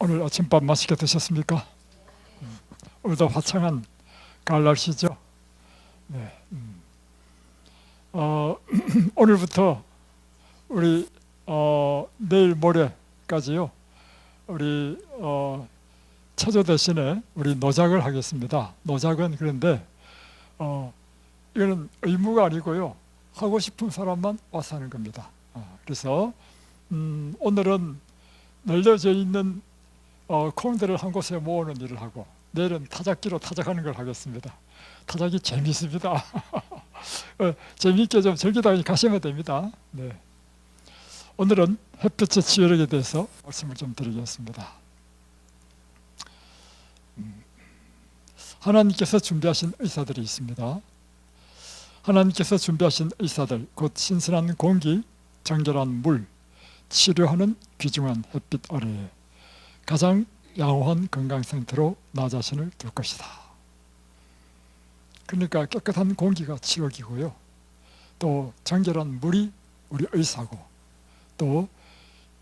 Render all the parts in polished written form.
오늘 아침밥 맛있게 드셨습니까? 오늘도 화창한 가을 날씨죠. 네. 오늘부터 우리 내일 모레까지요. 우리 체조 대신에 우리 노작을 하겠습니다. 노작은 그런데 이거는 의무가 아니고요. 하고 싶은 사람만 와서 하는 겁니다. 그래서 오늘은 널려져 있는 콩들을 한 곳에 모으는 일을 하고, 내일은 타작기로 타작하는 걸 하겠습니다. 타작이 재미있습니다. 재미있게 좀 즐기다 가시면 됩니다. 네. 오늘은 햇볕의 치유력에 대해서 말씀을 좀 드리겠습니다. 하나님께서 준비하신 의사들이 있습니다. 하나님께서 준비하신 의사들, 곧 신선한 공기, 정결한 물, 치료하는 귀중한 햇빛 아래에 가장 양호한 건강 상태로 나 자신을 둘 것이다. 그러니까 깨끗한 공기가 치료기고요, 또 정결한 물이 우리 의사고, 또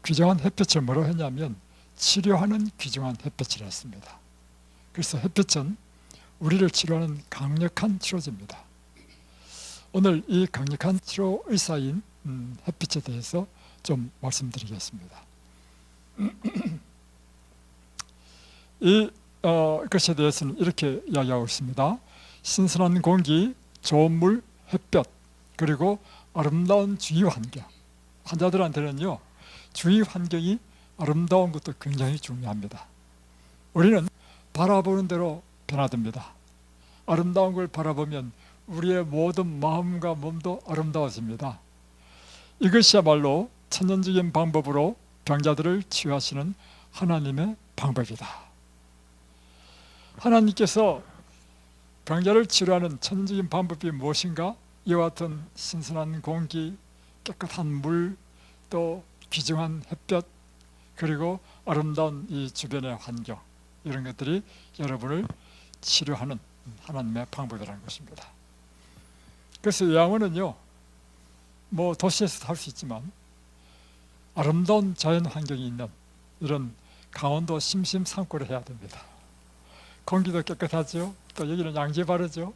귀중한 햇볕을 뭐라고 했냐면 치료하는 귀중한 햇볕이라 했습니다. 그래서 햇볕은 우리를 치료하는 강력한 치료제입니다. 오늘 이 강력한 치료 의사인 햇빛에 대해서 좀 말씀드리겠습니다. 이 것에 대해서는 이렇게 이야기하고 있습니다. 신선한 공기, 좋은 물, 햇볕, 그리고 아름다운 주위 환경. 환자들한테는요, 주위 환경이 아름다운 것도 굉장히 중요합니다. 우리는 바라보는 대로 변화됩니다. 아름다운 걸 바라보면 우리의 모든 마음과 몸도 아름다워집니다. 이것이야말로 천연적인 방법으로 병자들을 치유하시는 하나님의 방법이다. 하나님께서 병자를 치료하는 천연적인 방법이 무엇인가? 이와 같은 신선한 공기, 깨끗한 물, 또 귀중한 햇볕, 그리고 아름다운 이 주변의 환경, 이런 것들이 여러분을 치료하는 하나님의 방법이라는 것입니다. 그래서 양원은요, 뭐 도시에서도 할 수 있지만 아름다운 자연 환경이 있는 이런 강원도 심심산골에 해야 됩니다. 공기도 깨끗하죠. 또 여기는 양지 바르죠.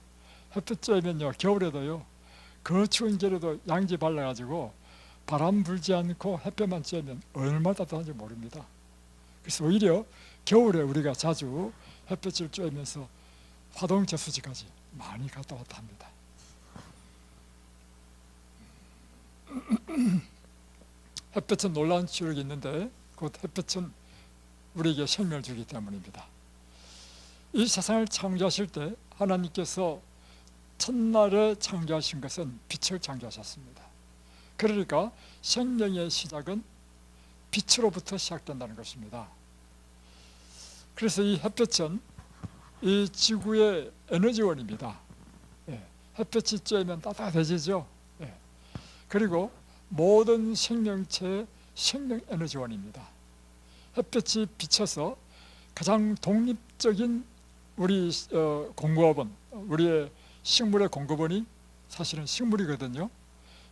햇볕 쬐면요, 겨울에도요, 그 추운 겨울에도 양지 발라가지고 바람 불지 않고 햇볕만 쬐면 얼마나 따뜻한지 모릅니다. 그래서 오히려 겨울에 우리가 자주 햇볕을 쬐면서 화동저수지까지 많이 갔다 왔다 합니다. 햇볕은 놀라운 치유력이 있는데, 곧 햇볕은 우리에게 생명을 주기 때문입니다. 이 세상을 창조하실 때 하나님께서 첫날에 창조하신 것은 빛을 창조하셨습니다. 그러니까 생명의 시작은 빛으로부터 시작된다는 것입니다. 그래서 이 햇볕은 이 지구의 에너지원입니다. 햇볕이 쬐면 따뜻해지죠. 그리고 모든 생명체의 생명 에너지원입니다. 햇볕이 비쳐서 가장 독립적인 우리 공급원, 우리의 식물의 공급원이 사실은 식물이거든요.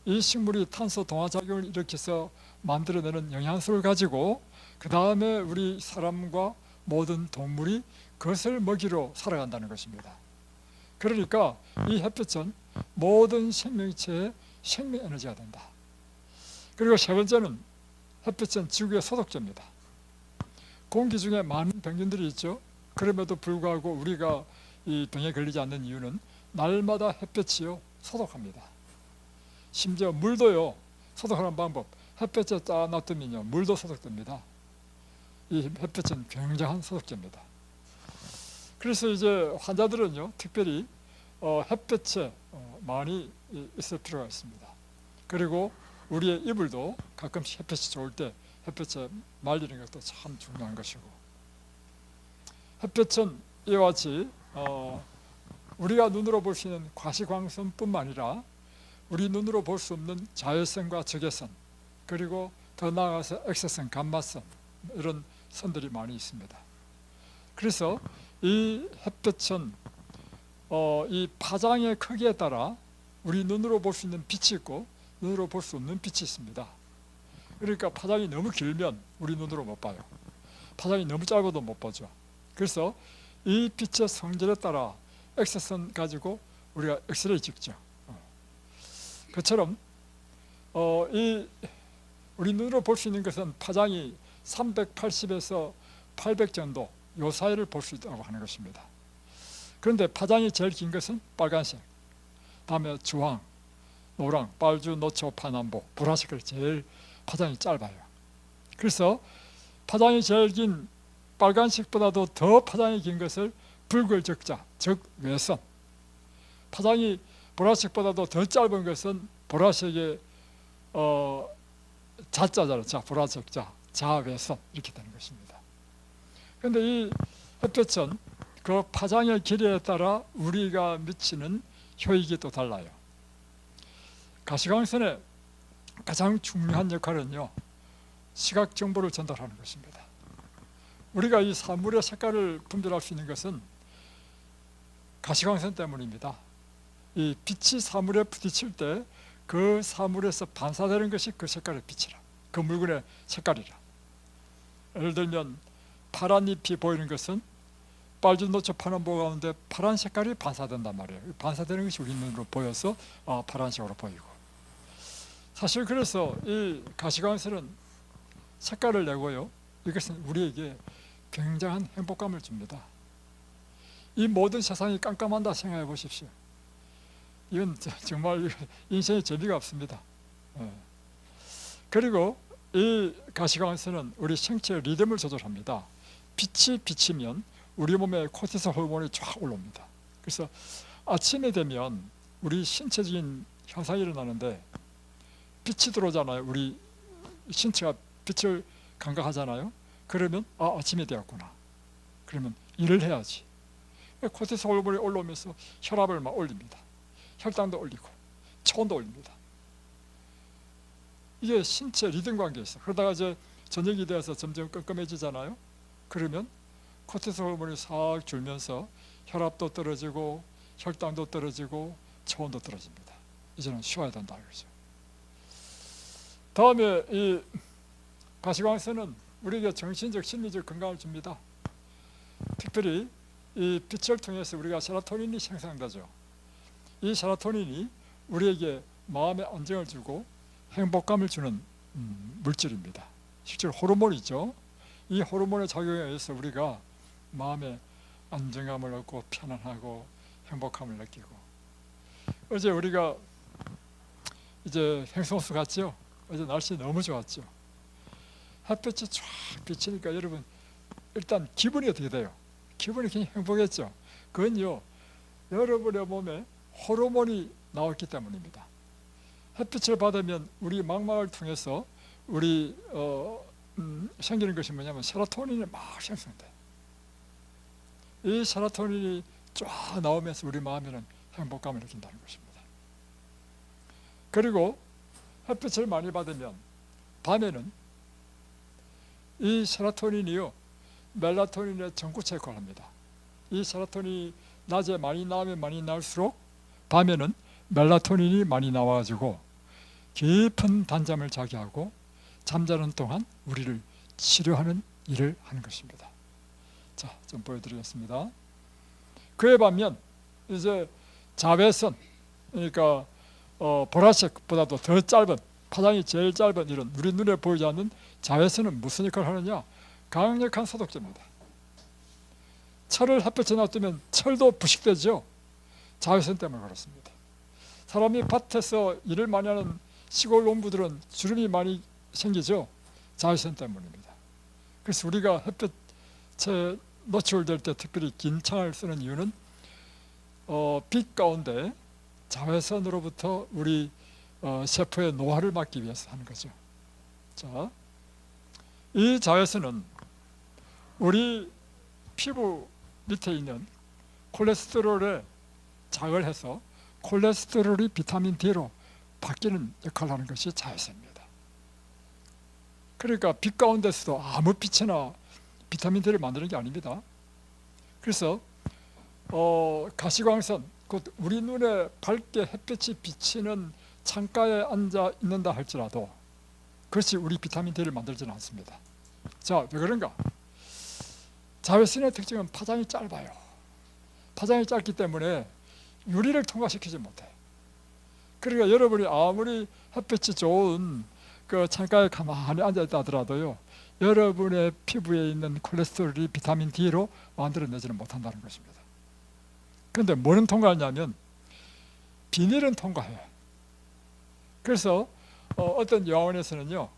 이 식물이 탄소 동화작용을 일으켜서 만들어내는 영양소를 가지고 그 다음에 우리 사람과 모든 동물이 그것을 먹이로 살아간다는 것입니다. 그러니까 이 햇볕은 모든 생명체의 생명 에너지가 된다. 그리고 세 번째는 햇볕은 지구의 소독제입니다. 공기 중에 많은 병균들이 있죠. 그럼에도 불구하고 우리가 이 병에 걸리지 않는 이유는 날마다 햇볕이요, 소독합니다. 심지어 물도요, 소독하는 방법, 햇볕에 딱 놔두면요, 물도 소독됩니다. 이 햇볕은 굉장한 소독제입니다. 그래서 이제 환자들은요, 특별히 햇볕에 많이 있을 필요가 있습니다. 그리고 우리의 이불도 가끔씩 햇볕이 좋을 때 햇볕에 말리는 것도 참 중요한 것이고, 햇볕은 이와 같이 우리가 눈으로 볼 수 있는 과시광선뿐만 아니라 우리 눈으로 볼 수 없는 자외선과 적외선, 그리고 더 나아가서 X선, 감마선, 이런 선들이 많이 있습니다. 그래서 이 햇볕은 이 파장의 크기에 따라 우리 눈으로 볼 수 있는 빛이 있고 눈으로 볼 수 없는 빛이 있습니다. 그러니까 파장이 너무 길면 우리 눈으로 못 봐요. 파장이 너무 짧아도 못 보죠. 그래서 이 빛의 성질에 따라 X선 가지고 우리가 엑스레이 찍죠. 그처럼 우리 눈으로 볼 수 있는 것은 파장이 380에서 800 정도 요 사이를 볼 수 있다고 하는 것입니다. 그런데 파장이 제일 긴 것은 빨간색, 다음에 주황, 노랑, 빨주, 노초, 파남보, 보라색이 제일 파장이 짧아요. 그래서 파장이 제일 긴 빨간색보다도 더 파장이 긴 것을 붉을 적자, 즉 외선, 파장이 보라색보다도 더 짧은 것은 보라색의 자자잖아요. 자, 보라색 자, 자외선 이렇게 되는 것입니다. 그런데 이 햇볕은 그 파장의 길이에 따라 우리가 미치는 효익이 또 달라요. 가시광선의 가장 중요한 역할은요, 시각 정보를 전달하는 것입니다. 우리가 이 사물의 색깔을 분별할 수 있는 것은 가시광선 때문입니다. 이 빛이 사물에 부딪힐 때 그 사물에서 반사되는 것이 그 색깔의 빛이라, 그 물건의 색깔이라. 예를 들면 파란 잎이 보이는 것은 빨주, 노초, 파남보 가운데 파란 색깔이 반사된단 말이에요. 반사되는 것이 우리 눈으로 보여서 파란색으로 보이고, 사실 그래서 이 가시광선은 색깔을 내고요, 이것은 우리에게 굉장한 행복감을 줍니다. 이 모든 세상이 깜깜한다 생각해 보십시오. 이건 정말 인생에 재미가 없습니다. 그리고 이 가시광선은 우리 생체의 리듬을 조절합니다. 빛이 비치면 우리 몸에 코티솔 호르몬이 쫙 올라옵니다. 그래서 아침에 되면 우리 신체적인 현상이 일어나는데, 빛이 들어오잖아요. 우리 신체가 빛을 감각하잖아요. 그러면 아침이 되었구나, 그러면 일을 해야지. 코티솔 호르몬이 올라오면서 혈압을 막 올립니다. 혈당도 올리고 체온도 올립니다. 이게 신체 리듬 관계에 있어. 그러다가 이제 저녁이 되어서 점점 깜깜해지잖아요. 그러면 코티솔 호르몬이 싹 줄면서 혈압도 떨어지고 혈당도 떨어지고 체온도 떨어집니다. 이제는 쉬어야 된다 이거죠. 다음에 이 가시광선은 우리에게 정신적, 심리적 건강을 줍니다. 특별히 이 빛을 통해서 우리가 세로토닌이 생성되죠. 이 세로토닌이 우리에게 마음의 안정을 주고 행복감을 주는 물질입니다. 실제로 호르몬이죠. 이 호르몬의 작용에 의해서 우리가 마음에 안정감을 얻고 편안하고 행복함을 느끼고, 어제 우리가 이제 행성호수 갔죠. 어제 날씨 너무 좋았죠. 햇볕이 쫙 비치니까 여러분 일단 기분이 어떻게 돼요? 기분이 굉장히 행복했죠. 그건요, 여러분의 몸에 호르몬이 나왔기 때문입니다. 햇빛을 받으면 우리 망막을 통해서 우리 생기는 것이 뭐냐면 세로토닌이 막 생성돼. 이 세로토닌이 쫙 나오면서 우리 마음에는 행복감을 느낀다는 것입니다. 그리고 햇빛을 많이 받으면 밤에는 이 세로토닌이요, 멜라토닌의 전구체 역할을 합니다. 이 세로토닌이 낮에 많이 나오면 많이 나올수록 밤에는 멜라토닌이 많이 나와가지고 깊은 단잠을 자게 하고 잠자는 동안 우리를 치료하는 일을 하는 것입니다. 자, 좀 보여드리겠습니다. 그에 반면 이제 자외선, 그러니까 보라색보다도 더 짧은, 파장이 제일 짧은 이런 우리 눈에 보이지 않는 자외선은 무슨 역할을 하느냐? 강력한 소독제입니다. 철을 햇볕에 놔두면 철도 부식되죠. 자외선 때문에 그렇습니다. 사람이 밭에서 일을 많이 하는 시골 농부들은 주름이 많이 생기죠. 자외선 때문입니다. 그래서 우리가 햇볕에 노출될 때 특별히 긴 창을 쓰는 이유는 빛 가운데 자외선으로부터 우리 세포의 노화를 막기 위해서 하는 거죠. 자, 이 자외선은 우리 피부 밑에 있는 콜레스테롤에 작용을 해서 콜레스테롤이 비타민 D로 바뀌는 역할을 하는 것이 자외선입니다. 그러니까 빛 가운데서도 아무 빛이나 비타민 D를 만드는 게 아닙니다. 그래서 가시광선, 곧 우리 눈에 밝게 햇볕이 비치는 창가에 앉아 있는다 할지라도 그것이 우리 비타민 D를 만들지는 않습니다. 자, 왜 그런가? 자외선의 특징은 파장이 짧아요. 파장이 짧기 때문에 유리를 통과시키지 못해. 그러니까 여러분이 아무리 햇빛이 좋은 그 창가에 가만히 앉아있다 하더라도요, 여러분의 피부에 있는 콜레스테롤이 비타민 D로 만들어내지는 못한다는 것입니다. 그런데 뭐는 통과하냐면 비닐은 통과해. 그래서 어떤 요양원에서는요,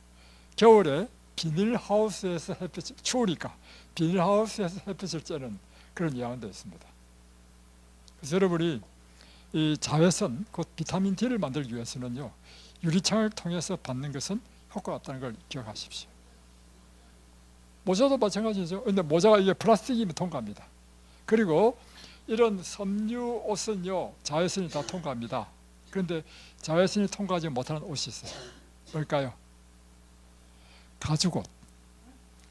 겨울에 비닐하우스에서 햇빛을, 추우니까 비닐하우스에서 햇빛을 쬐는 그런 요양원도 있습니다. 그래서 여러분이 이 자외선, 곧 비타민 D를 만들기 위해서는요, 유리창을 통해서 받는 것은 효과가 없다는 걸 기억하십시오. 모자도 마찬가지죠. 근데 모자가 이게 플라스틱이면 통과합니다. 그리고 이런 섬유 옷은요, 자외선이 다 통과합니다. 그런데 자외선이 통과하지 못하는 옷이 있어요. 뭘까요? 가죽옷.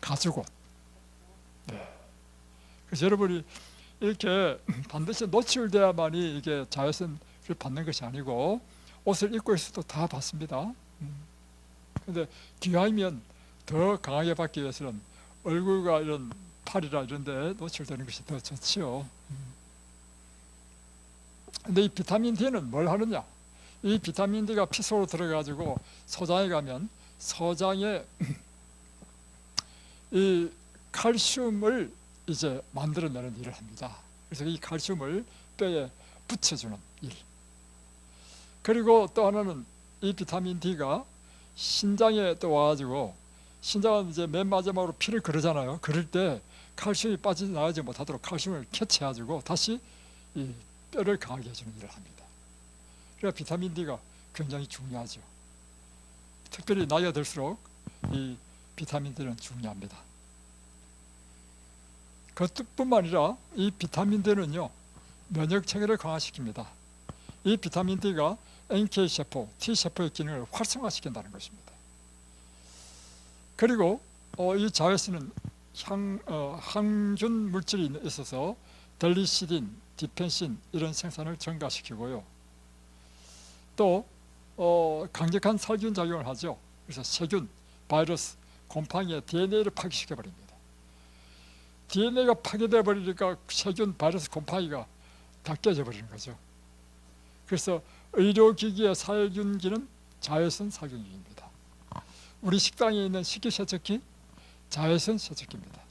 가죽옷. 네. 그래서 여러분이 이렇게 반드시 노출돼야만이 이게 자외선을 받는 것이 아니고, 옷을 입고 있어도 다 받습니다. 그런데 기왕이면 더 강하게 받기 위해서는 얼굴과 이런 팔이라 이런 데 노출되는 것이 더 좋지요. 근데 이 비타민 D는 뭘 하느냐? 이 비타민 D가 피 속으로 들어가지고 소장에 가면 소장에 이 칼슘을 이제 만들어내는 일을 합니다. 그래서 이 칼슘을 뼈에 붙여주는 일. 그리고 또 하나는 이 비타민 D가 신장에 또 와가지고, 신장은 이제 맨 마지막으로 피를 그르잖아요. 그럴 때 칼슘이 빠져나가지 못하도록 칼슘을 캐치해가지고 다시 이 뼈를 강하게 해주는 일을 합니다. 그러니까 비타민 D가 굉장히 중요하죠. 특별히 나이가 들수록 이 비타민 D는 중요합니다. 그것뿐만 아니라 이 비타민 D는요, 면역 체계를 강화시킵니다. 이 비타민 D가 NK세포, T세포의 기능을 활성화시킨다는 것입니다. 그리고 이 자외선은 항균 물질이 있어서 델리시딘, 디펜신 이런 생산을 증가시키고요. 또 강력한 살균 작용을 하죠. 그래서 세균, 바이러스, 곰팡이의 DNA를 파괴시켜버립니다. DNA가 파괴되어 버리니까 세균, 바이러스, 곰팡이가 다 깨져버리는 거죠. 그래서 의료기기의 살균기는 자외선 살균기입니다. 우리 식당에 있는 식기세척기, 자외선 세척기입니다.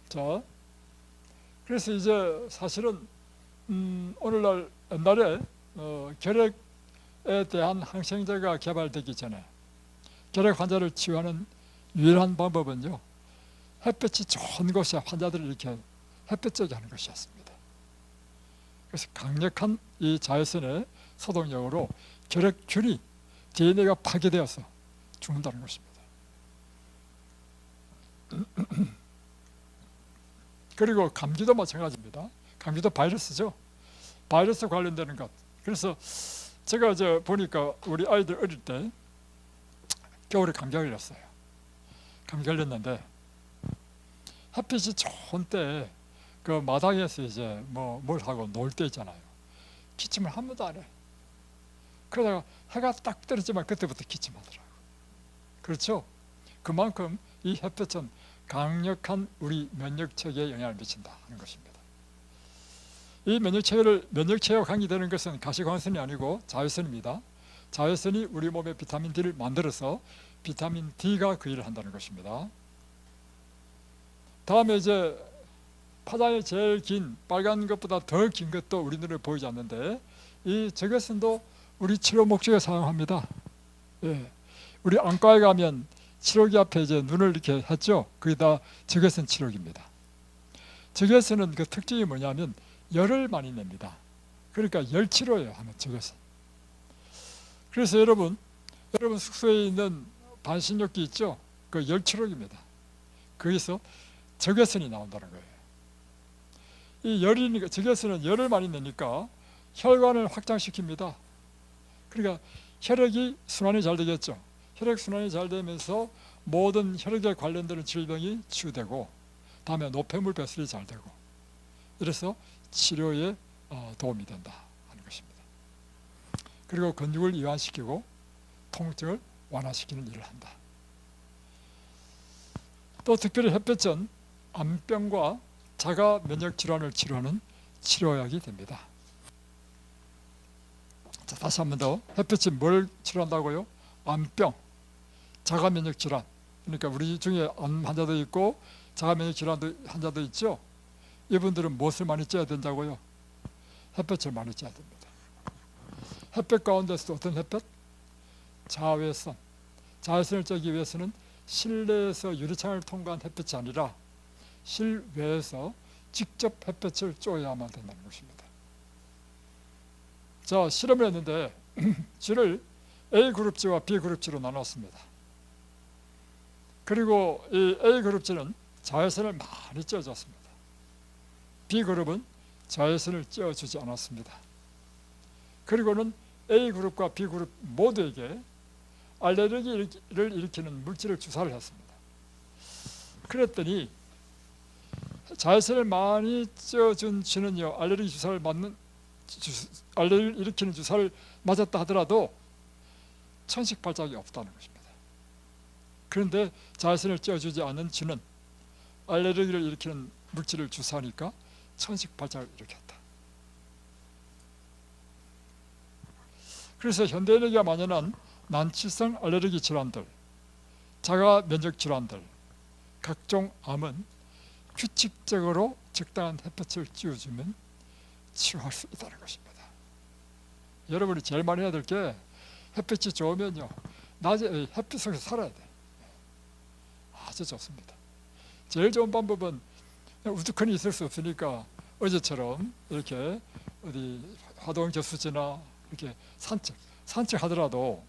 자, 그래서 이제 사실은 오늘날 옛날에 결핵에 대한 항생제가 개발되기 전에 결핵 환자를 치유하는 유일한 방법은요, 햇볕이 좋은 곳에 환자들을 이렇게 햇볕 쬐게 하는 것이었습니다. 그래서 강력한 이 자외선의 소독력으로 결핵균이 DNA가 파괴되어서 죽는다는 것입니다. 그리고 감기도 마찬가지입니다. 감기도 바이러스죠. 바이러스 관련되는 것. 그래서 제가 보니까 우리 아이들 어릴 때 겨울에 감기 걸렸어요. 감기 걸렸는데 햇빛이 좋은 때 그 마당에서 이제 뭘 하고 놀 때 있잖아요. 기침을 한 번도 안 해. 그러다가 해가 딱 떨어지면 그때부터 기침하더라고요. 그렇죠? 그만큼 이 햇볕은 강력한 우리 면역체계에 영향을 미친다 하는 것입니다. 이 면역체계가 강화되는 것은 가시광선이 아니고 자외선입니다. 자외선이 우리 몸에 비타민 D를 만들어서 비타민 D가 그 일을 한다는 것입니다. 다음에 이제 파장이 제일 긴 빨간 것보다 더 긴 것도 우리 눈에 보이지 않는데, 이 적외선도 우리 치료 목적에 사용합니다. 예. 우리 안과에 가면 치료기 앞에 이제 눈을 이렇게 했죠. 그게 다 적외선 치료기입니다. 적외선은 그 특징이 뭐냐면 열을 많이 냅니다. 그러니까 열 치료예요 하면 적외선. 그래서 여러분 숙소에 있는 반신욕기 있죠. 그 열 치료기입니다. 거기서 적외선이 나온다는 거예요. 이 열이니까, 적외선은 열을 많이 내니까 혈관을 확장시킵니다. 그러니까 혈액이 순환이 잘 되겠죠. 혈액 순환이 잘 되면서 모든 혈액에 관련되는 질병이 치유되고, 다음에 노폐물 배출이 잘 되고, 이래서 치료에 도움이 된다 하는 것입니다. 그리고 근육을 이완시키고 통증을 완화시키는 일을 한다. 또 특별히 햇볕은 암병과 자가 면역 질환을 치료하는 치료약이 됩니다. 자, 다시 한 번 더. 햇볕이 뭘 치료한다고요? 암병, 자가 면역 질환. 그러니까 우리 중에 암 환자도 있고 자가 면역 질환 환자도 있죠. 이분들은 무엇을 많이 쬐야 된다고요? 햇볕을 많이 쬐야 됩니다. 햇볕 가운데서도 어떤 햇볕? 자외선. 자외선을 쬐기 위해서는 실내에서 유리창을 통과한 햇볕이 아니라 실외에서 직접 햇볕을 쬐야만 된다는 것입니다. 자, 실험을 했는데 쥐를 A그룹쥐와 B그룹쥐로 나눴습니다. 그리고 이 A그룹쥐는 자외선을 많이 쬐어줬습니다. B그룹은 자외선을 쬐어주지 않았습니다. 그리고는 A그룹과 B그룹 모두에게 알레르기를 일으키는 물질을 주사를 했습니다. 그랬더니 자외선을 많이 쬐어준 쥐는요, 알레르기를 일으키는 주사를 맞았다 하더라도 천식 발작이 없다는 것입니다. 그런데 자외선을 쬐어주지 않은 쥐는 알레르기를 일으키는 물질을 주사하니까 천식 발작을 일으켰다. 그래서 현대인에게 만연한 난치성 알레르기 질환들, 자가 면역 질환들, 각종 암은 규칙적으로 적당한 햇볕을 쬐어주면 치료할 수 있다는 것입니다. 여러분이 제일 많이 해야 될 게 햇빛이 좋으면요, 낮에 햇빛 속에서 살아야 돼. 아주 좋습니다. 제일 좋은 방법은 우두커니 있을 수 없으니까 어제처럼 이렇게 어디 화동 저수지나 이렇게 산책하더라도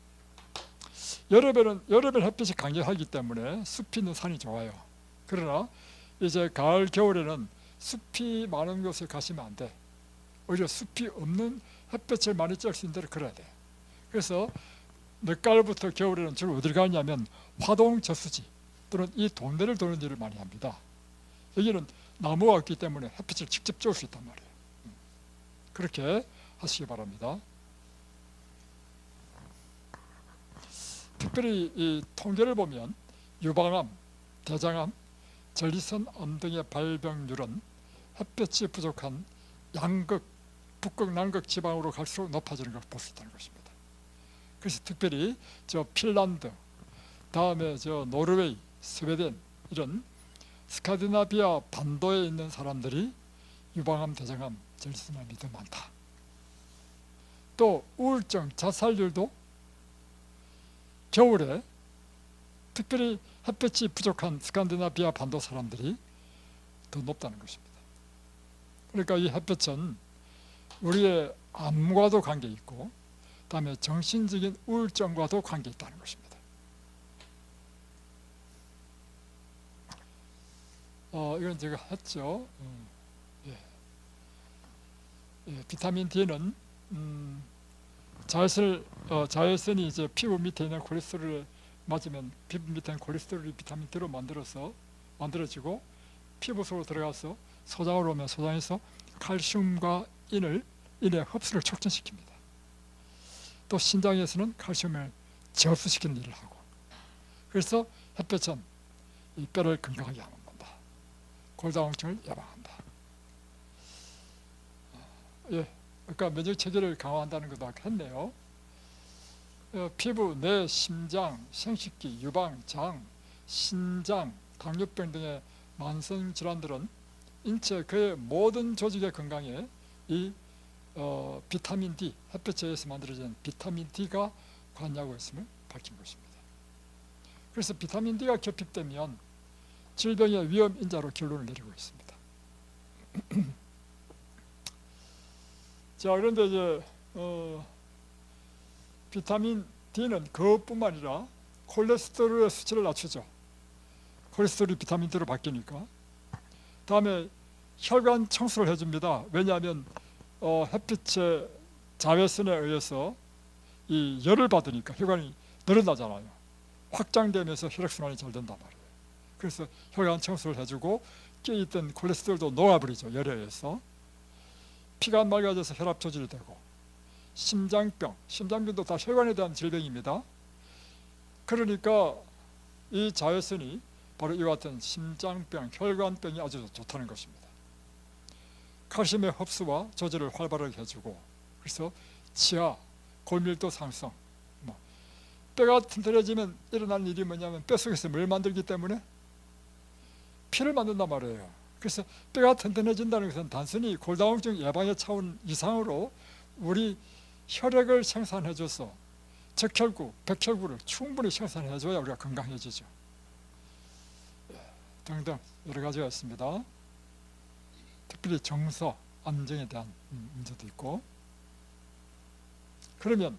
여름에는 햇빛이 강렬하기 때문에 숲이 있는 산이 좋아요. 그러나 이제 가을 겨울에는 숲이 많은 곳에 가시면 안 돼. 오히려 숲이 없는 햇볕을 많이 쬐을 수 있는 데로 걸어야 돼. 그래서 늦가을부터 겨울에는 주로 어딜 가냐면 화동 저수지 또는 이 동네를 도는 일을 많이 합니다. 여기는 나무가 없기 때문에 햇빛을 직접 쬐을 수 있단 말이에요. 그렇게 하시기 바랍니다. 특별히 이 통계를 보면 유방암, 대장암, 전리선암 등의 발병률은 햇볕이 부족한 양극, 북극, 남극 지방으로 갈수록 높아지는 걸 볼 수 있다는 것입니다. 그래서 특별히 저 핀란드, 다음에 저 노르웨이, 스웨덴 이런 스칸디나비아 반도에 있는 사람들이 유방암, 대장암, 전리선암이 더 많다. 또 우울증, 자살률도 겨울에 특별히 햇볕이 부족한 스칸디나비아 반도 사람들이 더 높다는 것입니다. 그러니까 이 햇볕은 우리의 암과도 관계 있고 다음에 정신적인 우울증과도 관계 있다는 것입니다. 이건 제가 했죠. 비타민 D는 자외선이 이제 피부 밑에 있는 콜레스테롤을 맞으면 피부 밑에 있는 콜레스테롤이 비타민 D로 만들어지고 피부 속으로 들어가서 소장으로 오면 소장에서 칼슘과 인의 흡수를 촉진시킵니다. 또 신장에서는 칼슘을 저수시키는 일을 하고, 그래서 햇볕은 이 뼈를 건강하게 한다. 골다공증을 예방한다. 그러니까 면역 체계를 강화한다는 것도 아까 했네요. 피부, 뇌, 심장, 생식기, 유방, 장, 신장, 당뇨병 등의 만성 질환들은 인체 그의 모든 조직의 건강에 이 비타민 D, 햇볕에 의해서 만들어진 비타민 D가 관여하고 있음을 밝힌 것입니다. 그래서 비타민 D가 결핍되면 질병의 위험 인자로 결론을 내리고 있습니다. 자, 그런데 이제 비타민 D는 그것뿐만 아니라 콜레스테롤의 수치를 낮추죠. 콜레스테롤이 비타민 D로 바뀌니까. 다음에 혈관 청소를 해줍니다. 왜냐하면 햇빛의 자외선에 의해서 이 열을 받으니까 혈관이 늘어나잖아요. 확장되면서 혈액순환이 잘 된단 말이에요. 그래서 혈관 청소를 해주고 끼어있던 콜레스테롤도 녹아버리죠. 열에 의해서. 피가 맑아져서 혈압 조절이 되고, 심장병도 다 혈관에 대한 질병입니다. 그러니까 이 자외선이 바로 이와 같은 심장병, 혈관병이 아주 좋다는 것입니다. 칼슘의 흡수와 조절을 활발하게 해주고, 그래서 치아, 골밀도 상승, 뼈가 튼튼해지면 일어나는 일이 뭐냐면 뼛속에서 뭘 만들기 때문에 피를 만든단 말이에요. 그래서 뼈가 튼튼해진다는 것은 단순히 골다공증 예방의 차원 이상으로 우리 혈액을 생산해줘서 적혈구, 백혈구를 충분히 생산해줘야 우리가 건강해지죠. 등등 여러 가지가 있습니다. 특별히 정서, 안정에 대한 문제도 있고. 그러면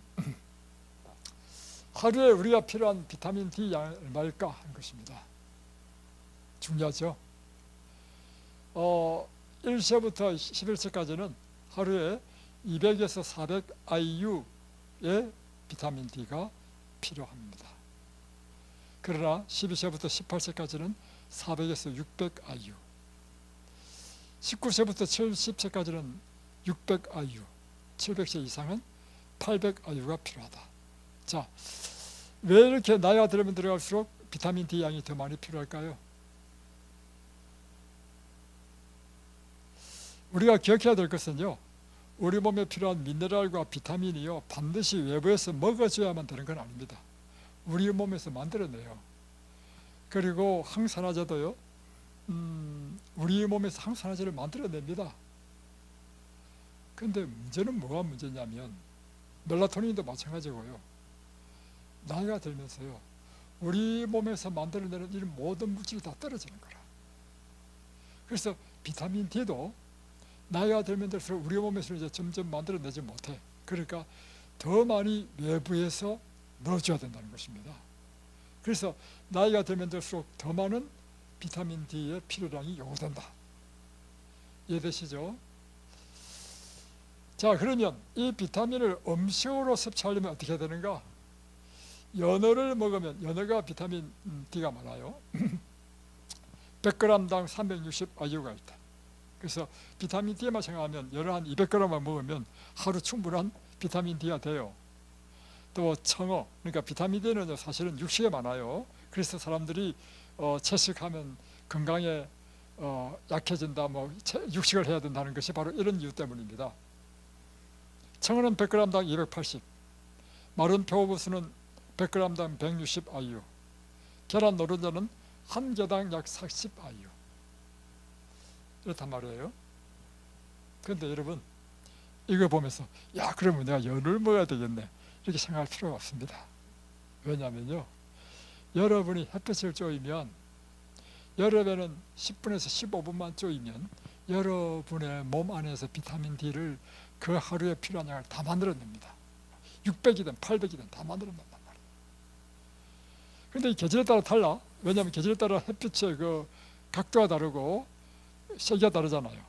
하루에 우리가 필요한 비타민 D 양이 얼마일까 하는 것입니다. 중요하죠. 1세부터 11세까지는 하루에 200에서 400 IU의 비타민 D가 필요합니다. 그러나 12세부터 18세까지는 400에서 600 IU, 19세부터 70세까지는 600 IU, 700세 이상은 800 IU가 필요하다. 자, 왜 이렇게 나이가 들면 들어갈수록 비타민 D 양이 더 많이 필요할까요? 우리가 기억해야 될 것은요, 우리 몸에 필요한 미네랄과 비타민이요 반드시 외부에서 먹어줘야만 되는 건 아닙니다. 우리 몸에서 만들어내요. 그리고 항산화제도요, 우리 몸에서 항산화제를 만들어냅니다. 근데 문제는 뭐가 문제냐면 멜라토닌도 마찬가지고요, 나이가 들면서요 우리 몸에서 만들어내는 이 모든 물질이 다 떨어지는 거라. 그래서 비타민 D도 나이가 들면 들수록 우리 몸에서 이제 점점 만들어내지 못해. 그러니까 더 많이 외부에서 넣어줘야 된다는 것입니다. 그래서 나이가 들면 들수록 더 많은 비타민 D의 필요량이 요구된다. 이해되시죠? 자, 그러면 이 비타민을 음식으로 섭취하려면 어떻게 해야 되는가? 연어를 먹으면, 연어가 비타민 D가 많아요. 100g당 360 IU가 있다. 그래서 비타민 D만 생각하면 연어 한 200g만 먹으면 하루 충분한 비타민 D가 돼요. 또 청어, 그러니까 비타민 D는 사실은 육식에 많아요. 그래서 사람들이 채식하면 건강에 약해진다, 육식을 해야 된다는 것이 바로 이런 이유 때문입니다. 청어는 100g당 280, 마른 표고버섯은 100g당 160 IU, 계란 노른자는 한 개당 약 40 IU. 이렇단 말이에요. 그런데 여러분, 이거 보면서 야, 그러면 내가 연어를 먹어야 되겠네, 이렇게 생각할 필요가 없습니다. 왜냐면요, 여러분이 햇볕을 쬐면, 여름에는 10분에서 15분만 쬐면 여러분의 몸 안에서 비타민 D를 그 하루에 필요한 양을 다 만들어냅니다. 600이든 800이든 다 만들어낸단 말이에요. 그런데 이 계절에 따라 달라. 왜냐하면 계절에 따라 햇빛의 그 각도가 다르고 세기가 다르잖아요.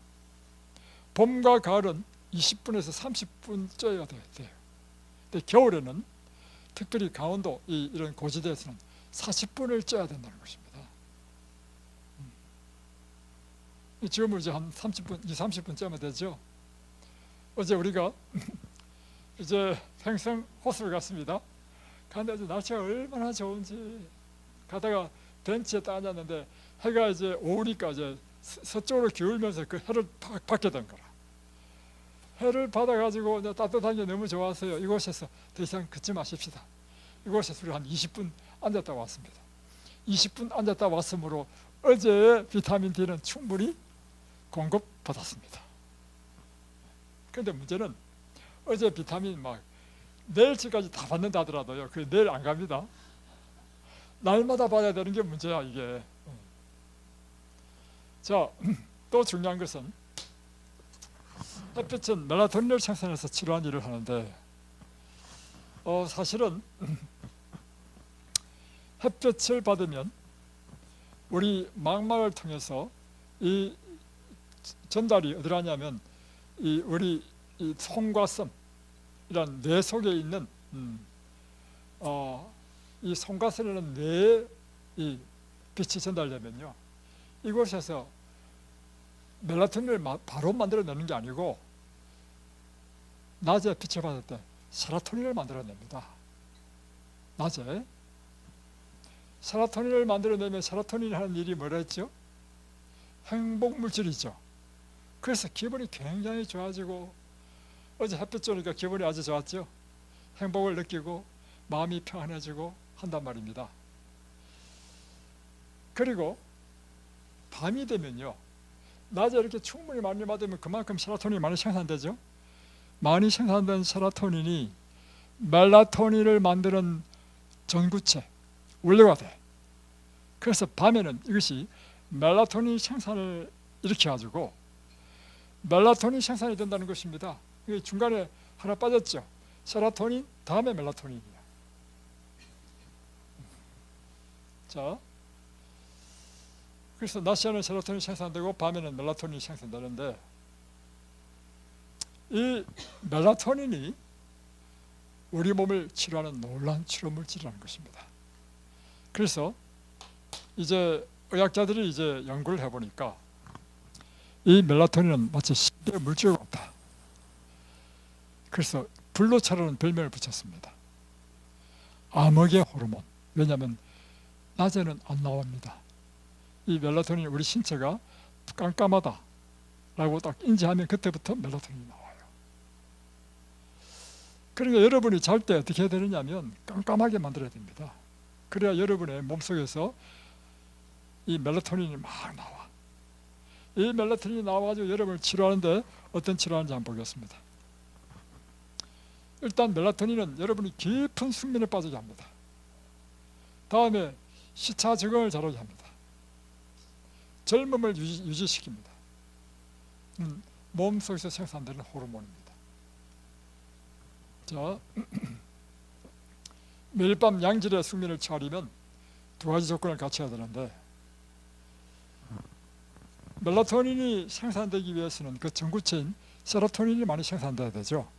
봄과 가을은 20분에서 30분 쪄야 돼요. 근데 겨울에는 특별히 강원도 이런 고지대에서는 40분을 쪄야 된다는 것입니다. 지금은 이제 한 30분, 30분 쪄면 되죠. 어제 우리가 이제 횡성 호수를 갔습니다. 갔는데 날씨가 얼마나 좋은지, 가다가 벤치에 딱 앉았는데 해가 이제 오니까 이제 서쪽으로 기울면서 그 해를 받게 된 거라. 해를 받아가지고 따뜻한 게 너무 좋았어요. 이곳에서 더 이상 걷지 마십시다. 이곳에서 우리 한 20분 앉았다 왔습니다. 20분 앉았다 왔으므로 어제의 비타민 D는 충분히 공급받았습니다. 그런데 문제는 어제 비타민 내일치까지 다 받는다 하더라도요, 그 내일 안 갑니다. 날마다 받아야 되는 게 문제야, 이게. 자, 또 중요한 것은 햇빛은 멜라토닌을 생산해서 치료한 일을 하는데, 사실은 햇빛을 받으면 우리 망막을 통해서 이 전달이 어디로 하냐면 우리 손과 슴, 이런 뇌 속에 있는 이 손과 슴에는 뇌에 이 빛이 전달되면요, 이곳에서 멜라토닌을 바로 만들어내는 게 아니고 낮에 빛을 받을 때 세로토닌을 만들어냅니다. 낮에 세로토닌을 만들어내면 세로토닌이 하는 일이 뭐라 했죠? 행복 물질이죠. 그래서 기분이 굉장히 좋아지고, 어제 햇빛 쬐니까 기분이 아주 좋았죠. 행복을 느끼고 마음이 평안해지고 한단 말입니다. 그리고 밤이 되면요, 낮에 이렇게 충분히 많이 받으면 그만큼 세로토닌이 많이 생산되죠. 많이 생산된 세로토닌이 멜라토닌을 만드는 전구체, 원료가 돼. 그래서 밤에는 이것이 멜라토닌 생산을 일으켜가지고 멜라토닌 생산이 된다는 것입니다. 중간에 하나 빠졌죠. 세로토닌 다음에 멜라토닌이야. 자, 그래서 낮 시에는 세로토닌이 생산되고 밤에는 멜라토닌이 생산되는데, 이 멜라토닌이 우리 몸을 치료하는 놀라운 치료 물질이라는 것입니다. 그래서 이제 의학자들이 이제 연구를 해보니까 이 멜라토닌은 마치 신비의 물질 같다. 그래서 불로차라는 별명을 붙였습니다. 암흑의 호르몬. 왜냐하면 낮에는 안 나옵니다. 이 멜라토닌이 우리 신체가 깜깜하다 라고 딱 인지하면 그때부터 멜라토닌이 나와요. 그러니까 여러분이 잘 때 어떻게 해야 되느냐면 깜깜하게 만들어야 됩니다. 그래야 여러분의 몸속에서 이 멜라토닌이 막 나와. 이 멜라토닌이 나와가지고 여러분을 치료하는데 어떤 치료하는지 한번 보겠습니다. 일단 멜라토닌은 여러분이 깊은 숙면에 빠지게 합니다. 다음에 시차 적응을 잘하게 합니다. 젊음을 유지시킵니다. 몸속에서 생산되는 호르몬입니다. 자, 매일 밤 양질의 숙면을 취하려면 두 가지 조건을 갖춰야 되는데, 멜라토닌이 생산되기 위해서는 그 전구체인 세로토닌이 많이 생산돼야 되죠.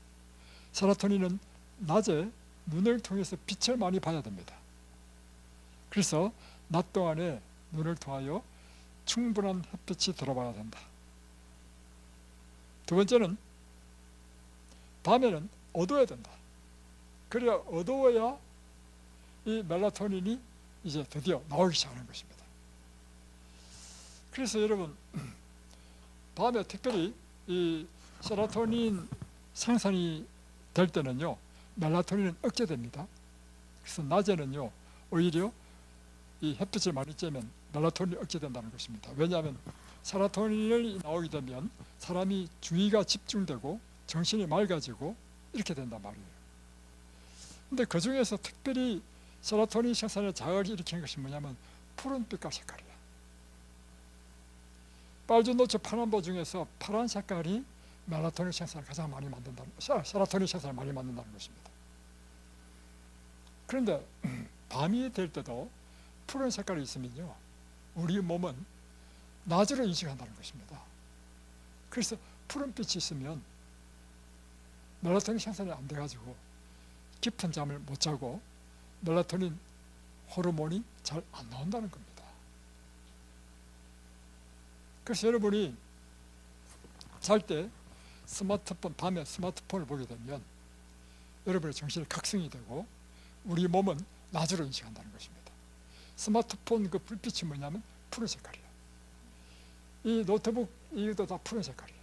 세로토닌은 낮에 눈을 통해서 빛을 많이 봐야 됩니다. 그래서 낮 동안에 눈을 통하여 충분한 햇빛이 들어봐야 된다. 두 번째는 밤에는 어두워야 된다. 그래야 어두워야 이 멜라토닌이 이제 드디어 나오기 시작하는 것입니다. 그래서 여러분, 밤에 특별히 이 세로토닌 생산이 될 때는요, 멜라토닌은 억제됩니다. 그래서 낮에는요, 오히려 이 햇빛을 많이 쬐면 멜라토닌이 억제된다는 것입니다. 왜냐하면 세로토닌이 나오게 되면 사람이 주의가 집중되고 정신이 맑아지고 이렇게 된단 말이에요. 근데 그 중에서 특별히 세로토닌 생산에 자극을 일으키는 것이 뭐냐면 푸른빛과 색깔이야. 빨주노초 파남보 중에서 파란 색깔이 멜라토닌 생산을 가장 많이 만든다는, 세로토닌 생산을 많이 만든다는 것입니다. 그런데 밤이 될 때도 푸른 색깔이 있으면요, 우리 몸은 낮으로 인식한다는 것입니다. 그래서 푸른빛이 있으면 멜라토닌 생산이 안 돼가지고 깊은 잠을 못 자고 멜라토닌 호르몬이 잘 안 나온다는 겁니다. 그래서 여러분이 잘 때 밤에 스마트폰을 보게 되면 여러분의 정신이 각성이 되고 우리 몸은 낮으로 인식한다는 것입니다. 스마트폰 그 불빛이 뭐냐면 푸른 색깔이에요. 이 노트북 이것도 다 푸른 색깔이에요.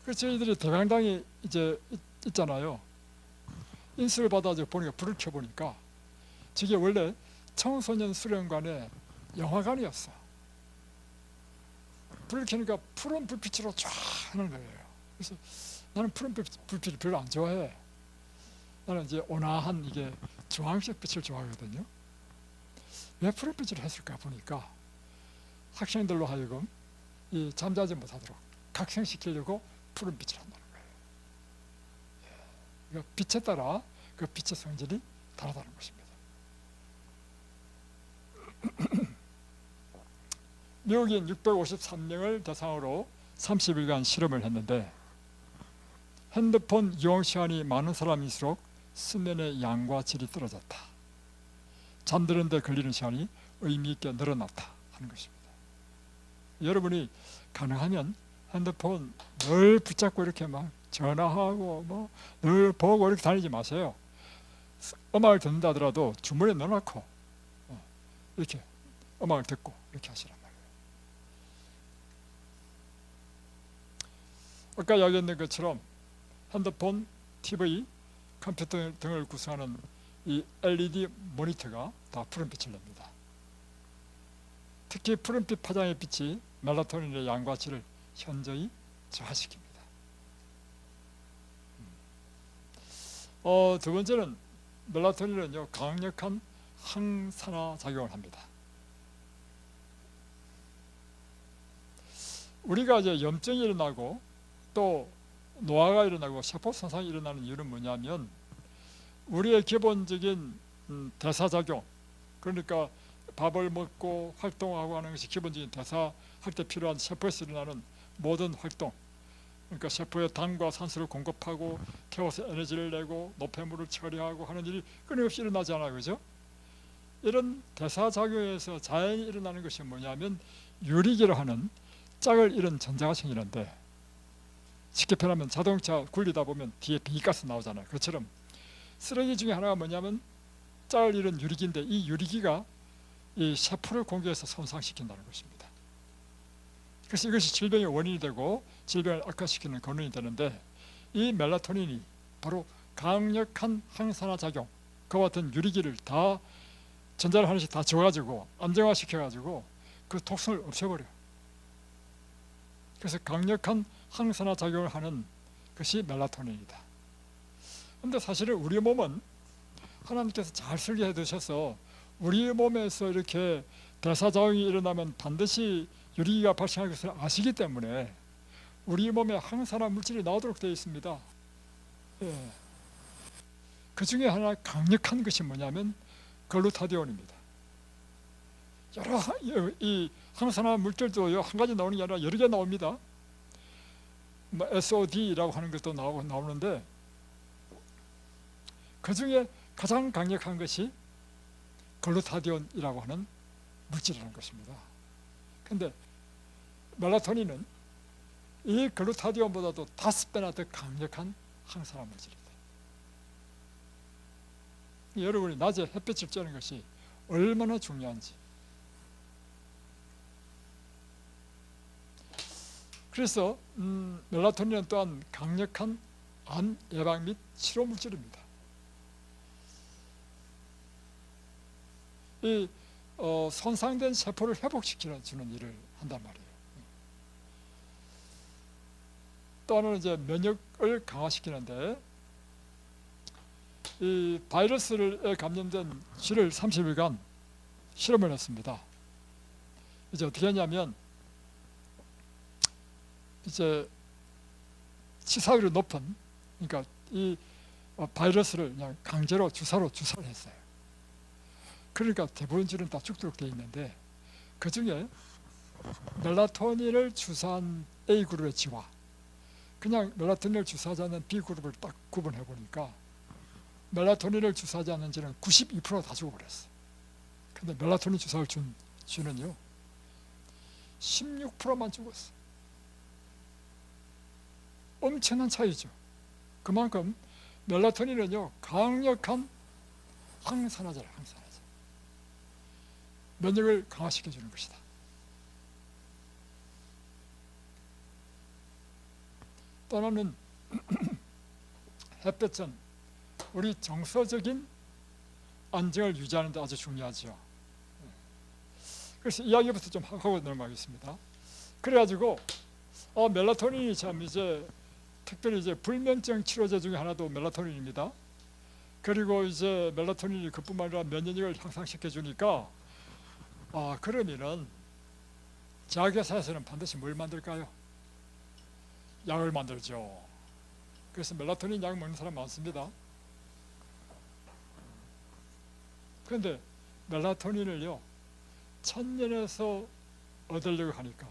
그래서 저희들이 대강당에 이제 있잖아요. 인수를 받아서 보니까 불을 켜보니까 저게 원래 청소년 수련관의 영화관이었어. 불을 켜니까 푸른 불빛으로 쫙 하는 거예요. 그래서 나는 푸른 불빛을 별로 안 좋아해. 나는 이제 온화한 이게 주황색 빛을 좋아하거든요. 왜 푸른 빛을 했을까 보니까 학생들로 하여금 이 잠자지 못하도록 각성시키려고 푸른 빛을 한다는 거예요. 빛에 따라 그 빛의 성질이 다르다는 것입니다. 미국인 653명을 대상으로 30일간 실험을 했는데 핸드폰 이용 시간이 많은 사람일수록 수면의 양과 질이 떨어졌다. 잠드는 데 걸리는 시간이 의미 있게 늘어났다 하는 것입니다. 여러분이 가능하면 핸드폰 늘 붙잡고 이렇게 막 전화하고 뭐 늘 보고 이렇게 다니지 마세요. 음악을 듣는다 하더라도 주머니에 넣어놓고 이렇게 음악을 듣고 이렇게 하시란 말이에요. 아까 이야기했던 것처럼 핸드폰, TV, 컴퓨터 등을 구성하는 이 LED 모니터가 다 푸른빛을 냅니다. 특히 푸른빛 파장의 빛이 멜라토닌의 양과 질을 현저히 저하시킵니다. 두 번째는 멜라토닌은요, 강력한 항산화 작용을 합니다. 우리가 이제 염증이 일어나고 또 노화가 일어나고 세포 손상이 일어나는 이유는 뭐냐면 우리의 기본적인 대사작용, 그러니까 밥을 먹고 활동하고 하는 것이 기본적인 대사할 때 필요한 세포에서 일어나는 모든 활동, 그러니까 세포에 당과 산소를 공급하고 태워서 에너지를 내고 노폐물을 처리하고 하는 일이 끊임없이 일어나잖아요, 그죠? 이런 대사작용에서 자연히 일어나는 것이 뭐냐면 유리기로 하는 짝을 잃은 전자가 생기는데, 쉽게 표현하면 자동차 굴리다 보면 뒤에 배기가스 나오잖아요. 그것처럼 쓰레기 중에 하나가 뭐냐면 짝을 잃은 유리기인데, 이 유리기가 이 세포를 공격해서 손상시킨다는 것입니다. 그래서 이것이 질병의 원인이 되고 질병을 악화시키는 근원이 되는데, 이 멜라토닌이 바로 강력한 항산화 작용, 그와 같은 유리기를 다 전자를 하나씩 다 줘가지고 안정화시켜가지고 그 독성을 없애버려. 그래서 강력한 항산화 작용을 하는 것이 멜라토닌이다. 그런데 사실은 우리 몸은 하나님께서 잘 설계해 두셔서 우리 몸에서 이렇게 대사작용이 일어나면 반드시 유리기가 발생할 것을 아시기 때문에 우리 몸에 항산화 물질이 나오도록 되어 있습니다. 예. 그 중에 하나 강력한 것이 뭐냐면 글루타디온입니다. 여러 이 항산화 물질도 한 가지 나오는 게 아니라 여러 개 나옵니다. 뭐 SOD라고 하는 것도 나오는데 그 중에 가장 강력한 것이 글루타디온이라고 하는 물질이라는 것입니다. 그런데 멜라토닌은 이 글루타디온보다도 5배나 더 강력한 항산화 물질이다. 여러분이 낮에 햇빛을 쬐는 것이 얼마나 중요한지. 그래서 멜라토닌은 또한 강력한 암 예방 및 치료 물질입니다. 이 손상된 세포를 회복시켜 주는 일을 한단 말이에요. 또 하나는 이제 면역을 강화시키는데, 이 바이러스에 감염된 쥐를 30일간 실험을 했습니다. 이제 어떻게 했냐면, 이제 치사율이 높은, 그러니까 이 바이러스를 그냥 강제로 주사를 했어요. 그러니까 대부분 쥐는 다 죽도록 되어 있는데, 그 중에 멜라토닌을 주사한 A그룹의 쥐와 그냥 멜라토닌을 주사하지 않는 B그룹을 딱 구분해 보니까 멜라토닌을 주사하지 않는 쥐는 92%다 죽어버렸어요. 근데 멜라토닌 주사를 준 쥐는요 16%만 죽었어요. 엄청난 차이죠. 그만큼 멜라토닌은요 강력한 항산화제라, 항산화제. 면역을 강화시켜주는 것이다. 또 하나는 햇볕은 우리 정서적인 안정을 유지하는 데 아주 중요하죠. 그래서 이야기부터 좀 하고 넘어가겠습니다. 그래가지고 멜라토닌이 참 이제 특별히 이제 불면증 치료제 중에 하나도 멜라토닌입니다. 그리고 이제 멜라토닌이 그뿐만 아니라 면역력을 향상시켜 주니까 그러면은 제약회사에서는 반드시 뭘 만들까요? 약을 만들죠. 그래서 멜라토닌 약 먹는 사람 많습니다. 그런데 멜라토닌을요 천년에서 얻으려고 하니까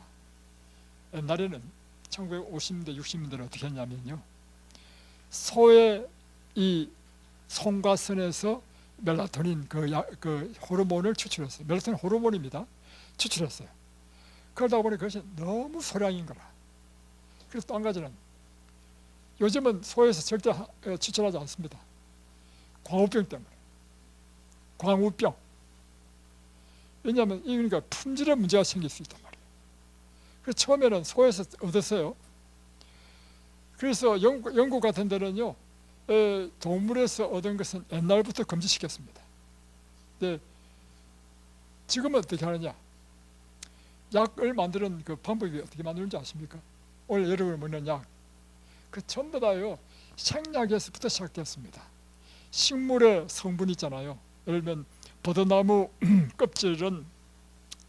옛날에는 1950년대 60년대는 어떻게 했냐면요, 소의 이 송과선에서 멜라토닌 그 호르몬을 추출했어요. 멜라토닌 호르몬입니다. 추출했어요. 그러다 보니 그것이 너무 소량인 거라. 그래서 또 한 가지는 요즘은 소에서 절대 추출하지 않습니다. 광우병 때문에. 광우병. 왜냐하면 그러니까 품질에 문제가 생길 수 있단 말이에요. 그래서 처음에는 소에서 얻었어요. 그래서 영국 같은 데는요, 동물에서 얻은 것은 옛날부터 금지시켰습니다. 근데 지금은 어떻게 하느냐? 약을 만드는 그 방법이 어떻게 만드는지 아십니까? 오늘 여러분이 먹는 약, 그 전부 다요 생약에서부터 시작됐습니다. 식물의 성분 있잖아요. 예를 들면 버드나무 껍질은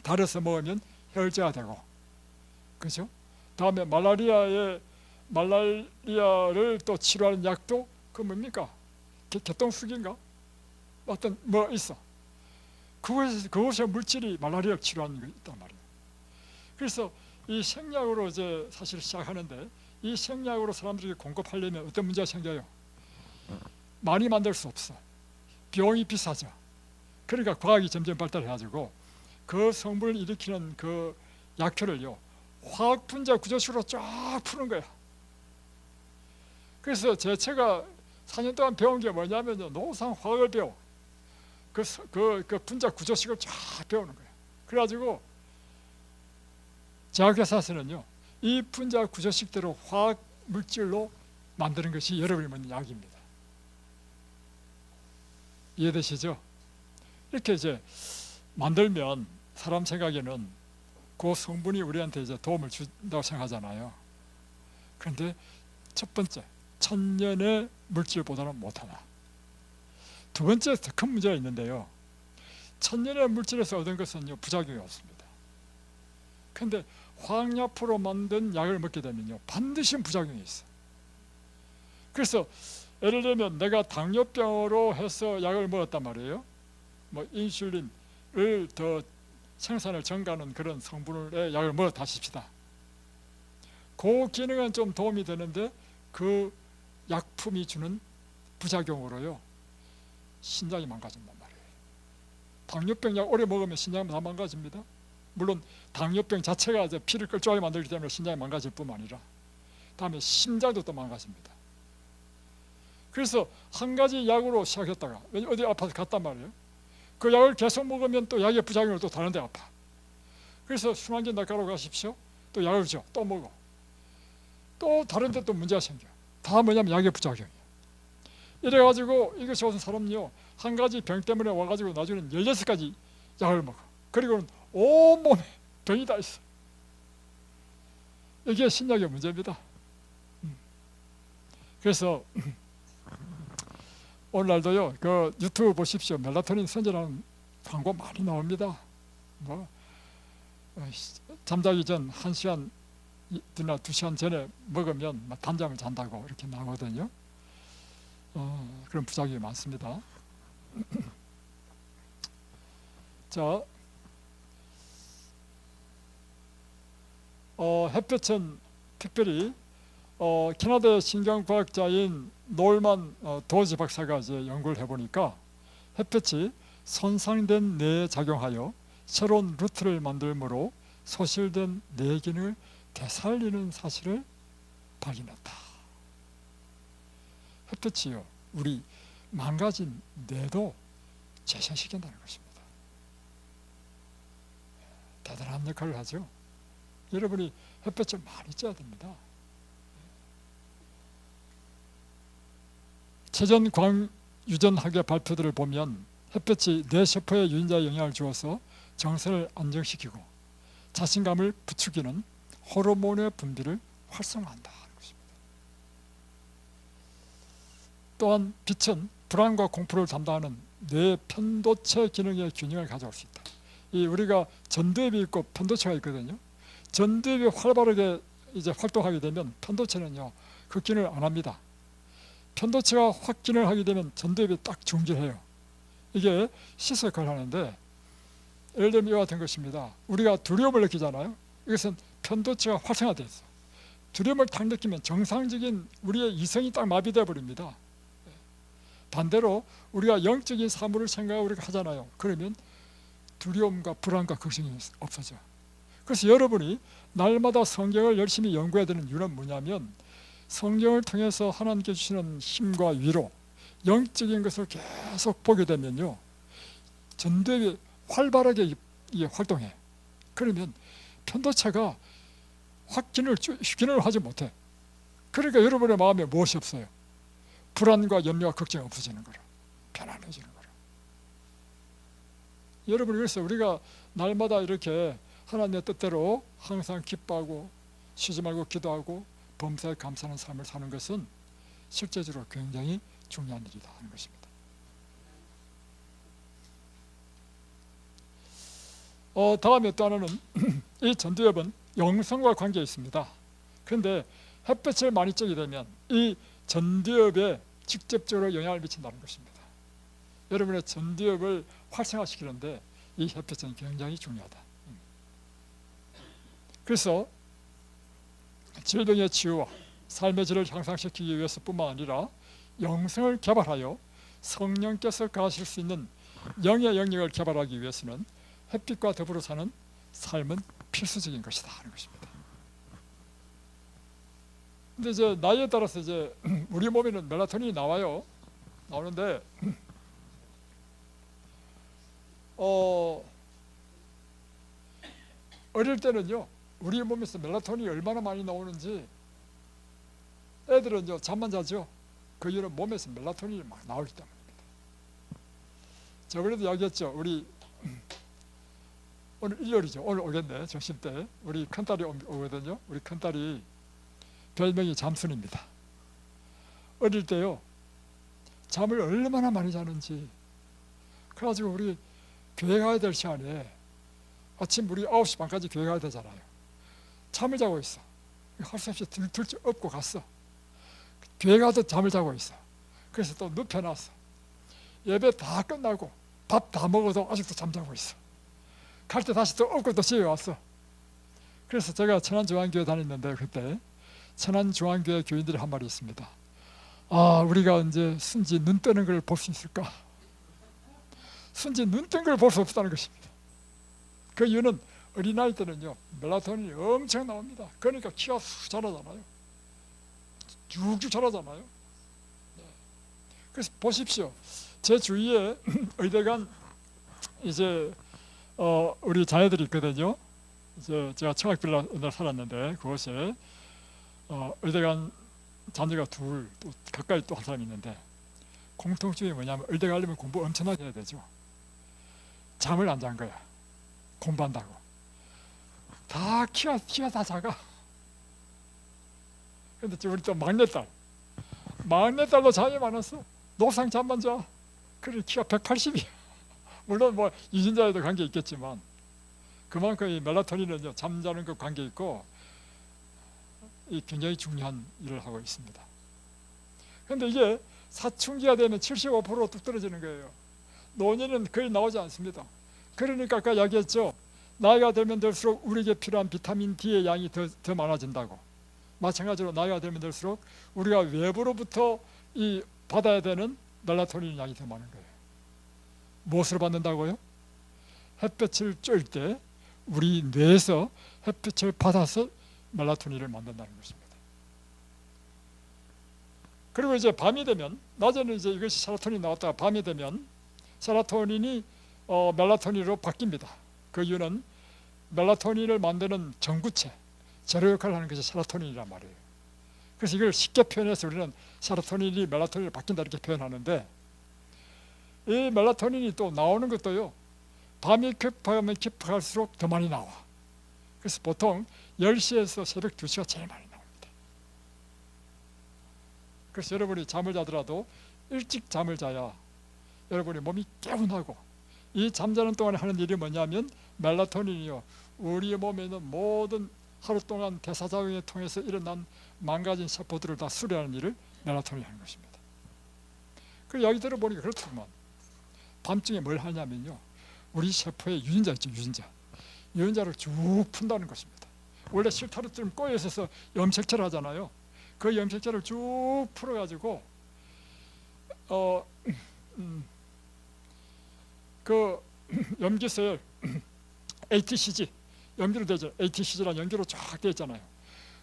달여서 먹으면 혈제가 되고, 그죠? 다음에 말라리아를 또 치료하는 약도 그 뭡니까? 개똥쑥인가? 어떤 뭐 있어. 그것의 물질이 말라리아를 치료하는 게 있단 말이에요. 그래서 이 생약으로 이제 사실 시작하는데, 이 생약으로 사람들에게 공급하려면 어떤 문제가 생겨요? 많이 만들 수 없어. 비용이 비싸죠. 그러니까 과학이 점점 발달해가지고 그 성분을 일으키는 그 약효를요 화학 분자 구조식으로 쫙 푸는 거야. 그래서 제가 4년 동안 배운 게 뭐냐면요, 노상 화학을 배워. 그 분자 구조식을 쫙 배우는 거예요. 그래가지고 제약회사에서는요, 이 분자 구조식대로 화학 물질로 만드는 것이 여러분이 먹는 약입니다. 이해되시죠? 이렇게 이제 만들면 사람 생각에는 그 성분이 우리한테 이제 도움을 준다고 생각하잖아요. 그런데 첫 번째, 천년의 물질보다는 못하다. 두 번째 더 큰 문제가 있는데요, 천년의 물질에서 얻은 것은요 부작용이 없습니다. 그런데 화학약품으로 만든 약을 먹게 되면요 반드시 부작용이 있어요. 그래서 예를 들면 내가 당뇨병으로 해서 약을 먹었단 말이에요. 뭐 인슐린을 더 생산을 증가하는 그런 성분의 약을 먹었다 하십시다. 그 기능은 좀 도움이 되는데 그 약품이 주는 부작용으로요 신장이 망가진단 말이에요. 당뇨병 약 오래 먹으면 신장이 다 망가집니다. 물론 당뇨병 자체가 이제 피를 끓줄하게 만들기 때문에 신장이 망가질 뿐만 아니라 다음에 심장도 또 망가집니다. 그래서 한 가지 약으로 시작했다가 어디 아파서 갔단 말이에요. 그 약을 계속 먹으면 또 약의 부작용으로 또 다른 데 아파. 그래서 순환기 내과로 가십시오. 또 약을 줘. 또 먹어. 또 다른 데 또 문제가 생겨. 다 뭐냐면 약의 부작용이에요. 이래가지고 이거 좋은 사람은요 한 가지 병 때문에 와가지고 나중에는 16가지 약을 먹어. 그리고는 온몸에 병이 다 있어. 이게 신약의 문제입니다. 그래서 오늘날도요 그 유튜브 보십시오. 멜라토닌 선전하는 광고 많이 나옵니다. 뭐 잠자기 전 1시간이나 2시간 전에 먹으면 단잠을 잔다고 이렇게 나오거든요. 그런 부작용이 많습니다. 자, 햇볕은 특별히 캐나다 신경과학자인 놀만 도지 박사가 이제 연구를 해보니까 햇볕이 손상된 뇌에 작용하여 새로운 루트를 만들므로 소실된 뇌 기능을 되살리는 사실을 발견했다. 햇볕이요 우리 망가진 뇌도 재생시킨다는 것입니다. 대단한 역할을 하죠. 여러분이 햇볕을 많이 쬐야 됩니다. 최전 광유전학의 발표들을 보면 햇볕이 뇌세포에 유전자 영향을 주어서 정서를 안정시키고 자신감을 부추기는 호르몬의 분비를 활성화한다는 것입니다. 또한 빛은 불안과 공포를 담당하는 뇌 편도체 기능의 균형을 가져올 수 있다. 우리가 전두엽이 있고 편도체가 있거든요. 전두엽이 활발하게 이제 활동하게 되면 편도체는요 그 기능을 안 합니다. 편도체가 확 기능을 하게 되면 전두엽이 딱 중지해요. 이게 시스 역할을 하는데 예를 들면 이와 같은 것입니다. 우리가 두려움을 느끼잖아요. 이것은 편도체가 활성화되어 있어요. 두려움을 딱 느끼면 정상적인 우리의 이성이 딱 마비되어 버립니다. 반대로 우리가 영적인 사물을 생각하고 우리가 하잖아요. 그러면 두려움과 불안과 걱정이 없어져. 그래서 여러분이 날마다 성경을 열심히 연구해야 되는 이유는 뭐냐면 성경을 통해서 하나님께 주시는 힘과 위로 영적인 것을 계속 보게 되면요 전두엽이 활발하게 이게 활동해. 그러면 편도체가 확진을 하지 못해. 그러니까 여러분의 마음에 무엇이 없어요? 불안과 염려와 걱정이 없어지는 거라. 편안해지는 거라. 여러분, 그래서 우리가 날마다 이렇게 하나님의 뜻대로 항상 기뻐하고 쉬지 말고 기도하고 범사에 감사하는 삶을 사는 것은 실제적으로 굉장히 중요한 일이다 하는 것입니다. 다음에 또 하나는 이 전두엽은 영성과 관계가 있습니다. 그런데 햇볕을 많이 쬐게 되면 이 전두엽에 직접적으로 영향을 미친다는 것입니다. 여러분의 전두엽을 활성화시키는데 이 햇볕은 굉장히 중요하다. 그래서 질병의 치유와 삶의 질을 향상시키기 위해서뿐만 아니라 영성을 개발하여 성령께서 가하실 수 있는 영의 영역을 개발하기 위해서는 햇빛과 더불어 사는 삶은 필수적인 것이다 하는 것입니다. 근데 이제 나이에 따라서 이제 우리 몸에는 멜라토닌이 나오는데 어릴 때는요, 우리 몸에서 멜라토닌이 얼마나 많이 나오는지, 애들은요 잠만 자죠. 그 이유는 몸에서 멜라토닌이 막 나오기 때문입니다. 저번에도 이야기했죠. 우리 오늘 일요일이죠. 오늘 오겠네. 점심 때 우리 큰딸이 오거든요. 우리 큰딸이 별명이 잠순입니다. 어릴 때요 잠을 얼마나 많이 자는지, 그래가지고 우리 교회 가야 될 시간에 아침 우리 9시 반까지 교회 가야 되잖아요. 잠을 자고 있어. 할 수 없이 들줄 업고 갔어. 교회 가도 잠을 자고 있어. 그래서 또 눕혀놨어. 예배 다 끝나고 밥 다 먹어도 아직도 잠자고 있어. 갈 때 다시 또 업고 또 집에 왔어. 그래서 제가 천안중앙교회 다녔는데 그때 천안중앙교회 교인들이 한 말이 있습니다. 우리가 언제 순지 눈 뜨는 걸 볼 수 있을까? 순지 눈 뜬 걸 볼 수 없다는 것입니다. 그 이유는 어린아이 때는요 멜라토닌이 엄청 나옵니다. 그러니까 키가 쑥 자라잖아요. 쭉쭉 자라잖아요. 네. 그래서 보십시오. 제 주위에 의대 간 이제 우리 자녀들이 있거든요. 이제 제가 청학빌라 옛날 살았는데 그곳에 의대 간 자녀가 둘, 또 가까이 또 한 사람이 있는데 공통점이 뭐냐면 의대 가려면 공부 엄청나게 해야 되죠. 잠을 안 잔 거야. 공부한다고. 다 키가 다 작아. 근데 우리 또 막내딸도 잠이 많았어. 노상 잠만 자. 그래 키가 180이야. 물론 뭐 유전자에도 관계 있겠지만 그만큼 이 멜라토닌은 잠자는 것 관계 있고 굉장히 중요한 일을 하고 있습니다. 그런데 이게 사춘기가 되면 75%로 뚝 떨어지는 거예요. 노년은 거의 나오지 않습니다. 그러니까 아까 이야기했죠. 나이가 들면 들수록 우리에게 필요한 비타민 D의 양이 더 많아진다고. 마찬가지로 나이가 들면 들수록 우리가 외부로부터 받아야 되는 멜라토닌 양이 더 많은 거예요. 무엇을 받는다고요? 햇볕을 쬐을 때 우리 뇌에서 햇빛을 받아서 멜라토닌을 만든다는 것입니다. 그리고 이제 밤이 되면, 낮에는 이제 이것이 세로토닌이 나왔다가 밤이 되면 세로토닌이 멜라토닌으로 바뀝니다. 그 이유는 멜라토닌을 만드는 전구체, 재료 역할을 하는 것이 세로토닌이란 말이에요. 그래서 이걸 쉽게 표현해서 우리는 세로토닌이 멜라토닌으로 바뀐다 이렇게 표현하는데, 이 멜라토닌이 또 나오는 것도요 밤이 깊어가면 깊어갈수록 더 많이 나와. 그래서 보통 10시에서 새벽 2시가 제일 많이 나옵니다. 그래서 여러분이 잠을 자더라도 일찍 잠을 자야 여러분의 몸이 개운하고, 이 잠자는 동안에 하는 일이 뭐냐면 멜라토닌이요 우리 몸에 있는 모든 하루 동안 대사작용을 통해서 일어난 망가진 세포들을 다 수리하는 일을 멜라토닌이 하는 것입니다. 그 이야기 들어보니까 그렇더구만. 밤중에 뭘 하냐면요 우리 세포에 유전자 있죠. 유전자를 쭉 푼다는 것입니다. 원래 실타래처럼 꼬여 있어서 염색체를 하잖아요. 그 염색체를 쭉 풀어가지고 그 염기세열 ATCG 염기로 되죠. ATCG라는 염기로 쫙 되어 있잖아요.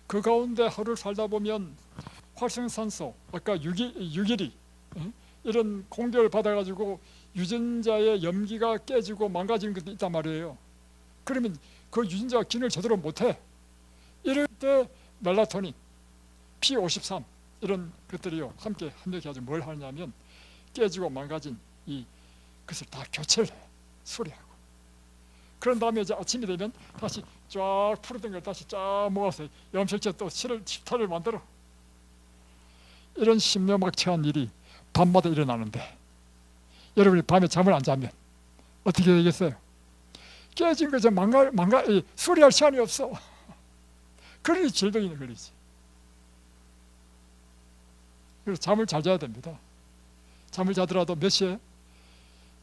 그 가운데 하루를 살다 보면 활성산소, 아까 유기리 이런 공격을 받아가지고 유전자의 염기가 깨지고 망가지는 것도 있단 말이에요. 그러면 그 유전자가 기능을 제대로 못해. 이럴 때 멜라토닌, P53 이런 것들이요 함께 합력해가지고 뭘 하냐면 깨지고 망가진 이 것을 다 교체를 해, 수리하고. 그런 다음에 이제 아침이 되면 다시 쫙 풀었던 걸 다시 쫙 모아서 염색체 또 실타를 만들어. 이런 신묘막측한 일이 밤마다 일어나는데 여러분이 밤에 잠을 안 자면 어떻게 되겠어요? 깨진 거죠. 수리할 시간이 없어. 그러니 질병이 걸리지. 그래서 잠을 잘 자야 됩니다. 잠을 자더라도 몇 시에?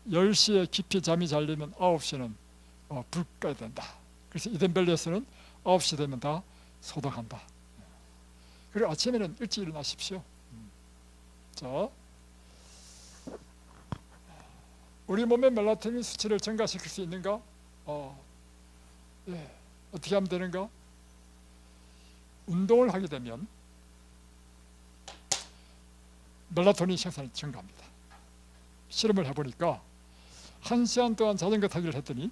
10시에 깊이 잠이 자려면 9시는 불 꺼야 된다. 그래서 이덴벨리에서는 9시 되면 다 소독한다. 그리고 아침에는 일찍 일어나십시오. 자, 우리 몸의 멜라토닌 수치를 증가시킬 수 있는가? 예. 어떻게 하면 되는가? 운동을 하게 되면 멜라토닌 생산이 증가합니다. 실험을 해보니까 1시간 동안 자전거 타기를 했더니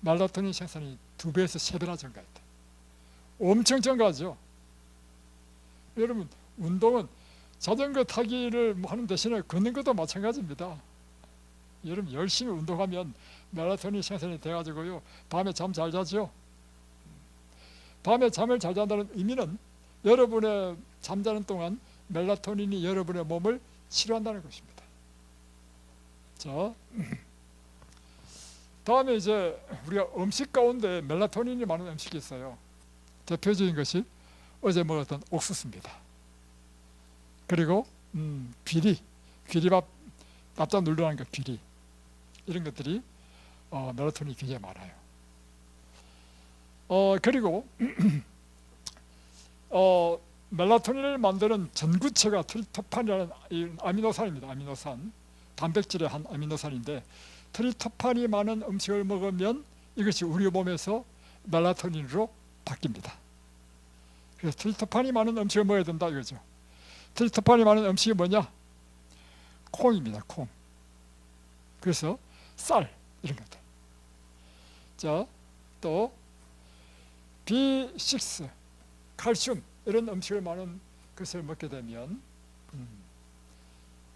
멜라토닌 생산이 2배에서 3배나 증가했다. 엄청 증가하죠. 여러분, 운동은 자전거 타기를 하는 대신에 걷는 것도 마찬가지입니다. 여러분, 열심히 운동하면 멜라토닌 생산이 돼가지고요 밤에 잠 잘 자죠. 밤에 잠을 잘 잔다는 의미는 여러분의 잠자는 동안 멜라토닌이 여러분의 몸을 치료한다는 것입니다. 자, 다음에 이제 우리가 음식 가운데 멜라토닌이 많은 음식이 있어요. 대표적인 것이 어제 먹었던 옥수수입니다. 그리고 귀리밥, 납작 눌러나는 것, 귀리, 이런 것들이 멜라토닌이 굉장히 많아요. 그리고 멜라토닌을 만드는 전구체가 트리토판이라는 아미노산입니다. 아미노산, 단백질의 한 아미노산인데 트리토판이 많은 음식을 먹으면 이것이 우리 몸에서 멜라토닌으로 바뀝니다. 그래서 트리토판이 많은 음식을 먹어야 된다 이거죠. 트리토판이 많은 음식이 뭐냐? 콩입니다. 콩. 그래서 쌀 이런 것들. 자, 또 B6, 칼슘 이런 음식을 많은 것을 먹게 되면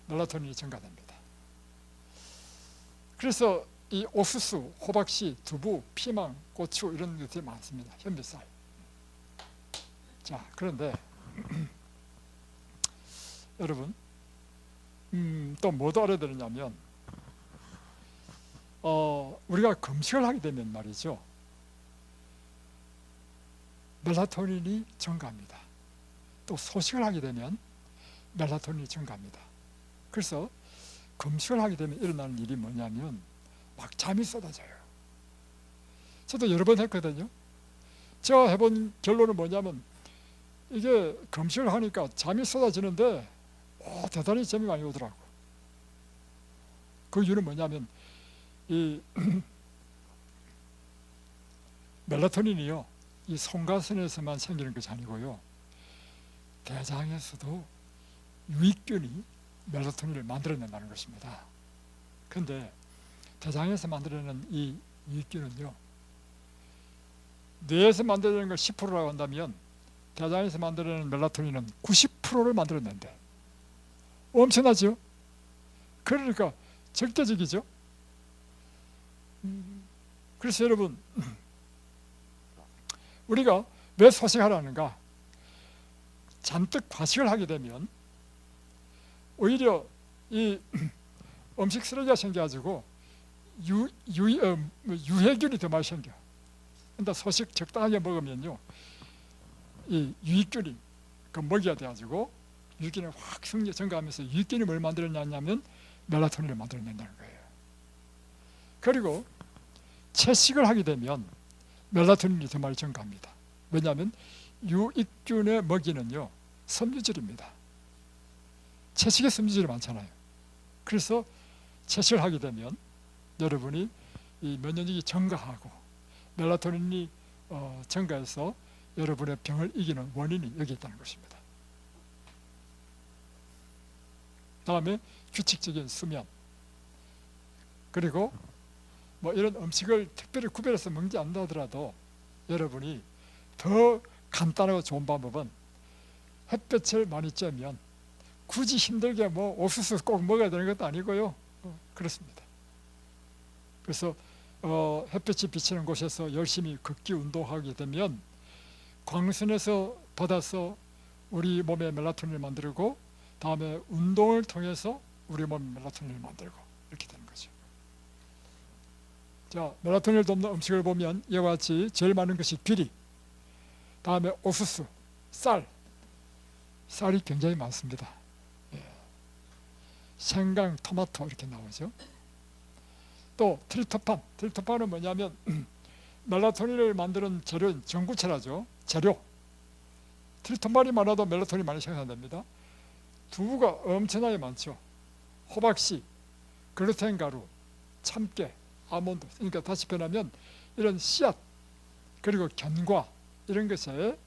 멜라토닌이 증가됩니다. 그래서 이 옥수수, 호박씨, 두부, 피망, 고추 이런 것들이 많습니다. 현미쌀. 자, 그런데 여러분, 또 뭐도 알아야 되느냐면 우리가 금식을 하게 되면 말이죠, 멜라토닌이 증가합니다. 또 소식을 하게 되면 멜라토닌이 증가합니다. 그래서 금식을 하게 되면 일어나는 일이 뭐냐면 막 잠이 쏟아져요. 저도 여러 번 했거든요. 제가 해본 결론은 뭐냐면 이게 금식을 하니까 잠이 쏟아지는데 대단히 잠이 많이 오더라고. 그 이유는 뭐냐면 이 멜라토닌이요, 이 송가선에서만 생기는 것이 아니고요, 대장에서도 유익균이 멜라토닌을 만들어낸다는 것입니다. 그런데 대장에서 만들어내는 이 유익균은요, 뇌에서 만들어내는 걸 10%라고 한다면 대장에서 만들어내는 멜라토닌은 90%를 만들어낸대. 엄청나죠? 그러니까 절대적이죠. 그래서 여러분, 우리가 왜 소식하라는가? 잔뜩 과식을 하게 되면 오히려 이 음식 쓰레기가 생겨가지고 유해균이 더 많이 생겨. 근데 소식 적당하게 먹으면요, 이 유익균이 그 먹이가 돼가지고 유익균이 확 증가하면서 유익균이 뭘 만들어내냐면 멜라토닌을 만들어낸다는 거예요. 그리고 채식을 하게 되면 멜라토닌이 더 많이 증가합니다. 왜냐하면 유익균의 먹이는요, 섬유질입니다. 채식에 섬유질이 많잖아요. 그래서 채식을 하게 되면 여러분이 이 면역력이 증가하고 멜라토닌이 증가해서 여러분의 병을 이기는 원인이 여기 있다는 것입니다. 다음에 규칙적인 수면, 그리고 뭐 이런 음식을 특별히 구별해서 먹지 않는다 하더라도 여러분이 더 간단하고 좋은 방법은 햇볕을 많이 쬐면 굳이 힘들게 뭐 옥수수 꼭 먹어야 되는 것도 아니고요. 그렇습니다. 그래서 햇볕이 비치는 곳에서 열심히 걷기 운동하게 되면 광선에서 받아서 우리 몸에 멜라토닌을 만들고 다음에 운동을 통해서 우리 몸에 멜라토닌을 만들고 이렇게 되는 거죠. 자, 멜라토닌을 돕는 음식을 보면 이와 같이 제일 많은 것이 귀리, 다음에 옥수수, 쌀이 굉장히 많습니다. 생강, 토마토 이렇게 나오죠. 또 트립토판은 뭐냐면 멜라토닌을 만드는 재료, 전구체라죠. 재료. 트립토판이 많아도 멜라토닌이 많이 생산됩니다. 두부가 엄청나게 많죠. 호박씨, 글루텐 가루, 참깨, 아몬드. 그러니까 다시 표현하면 이런 씨앗 그리고 견과 이런 것에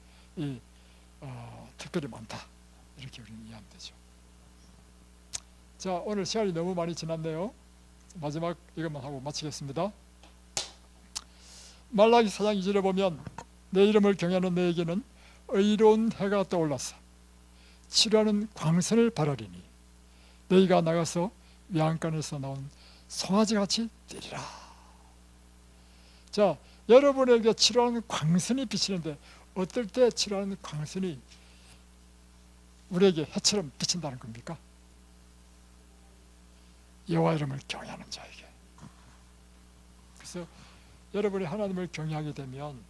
특별히 많다. 이렇게 우리는 이해하면 되죠. 자, 오늘 시간이 너무 많이 지났네요. 마지막 이것만 하고 마치겠습니다. 말라기 4장 2절에 보면 내 이름을 경외하는 너에게는 의로운 해가 떠올라서 치료하는 광선을 바라리니 너희가 나가서 외양간에서 나온 송아지같이 뛰리라. 자, 여러분에게 치료하는 광선이 비치는데 어떨 때 치료하는 광선이 우리에게 해처럼 비친다는 겁니까? 여호와 이름을 경외하는 자에게. 그래서 여러분이 하나님을 경외하게 되면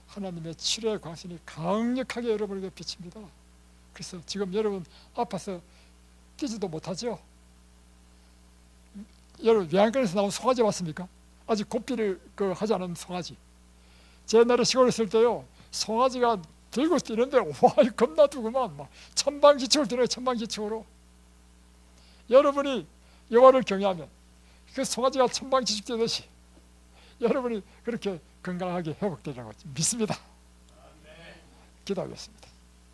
하나님의 치료의 광선이 강력하게 여러분에게 비칩니다. 그래서 지금 여러분 아파서 뛰지도 못하죠. 여러분 외양간에서 나온 송아지 봤습니까? 아직 곱비를 하지 않은 송아지. 제 옛날에 시골에 있을 때요, 송아지가 들고 뛰는데 와 겁나두구만 막 천방지축을 뛰어요. 천방지축으로. 여러분이 여호와를 경외하면 그 송아지가 천방지축 뛰듯이 여러분이 그렇게 건강하게 회복되리라고 믿습니다. 기도하겠습니다.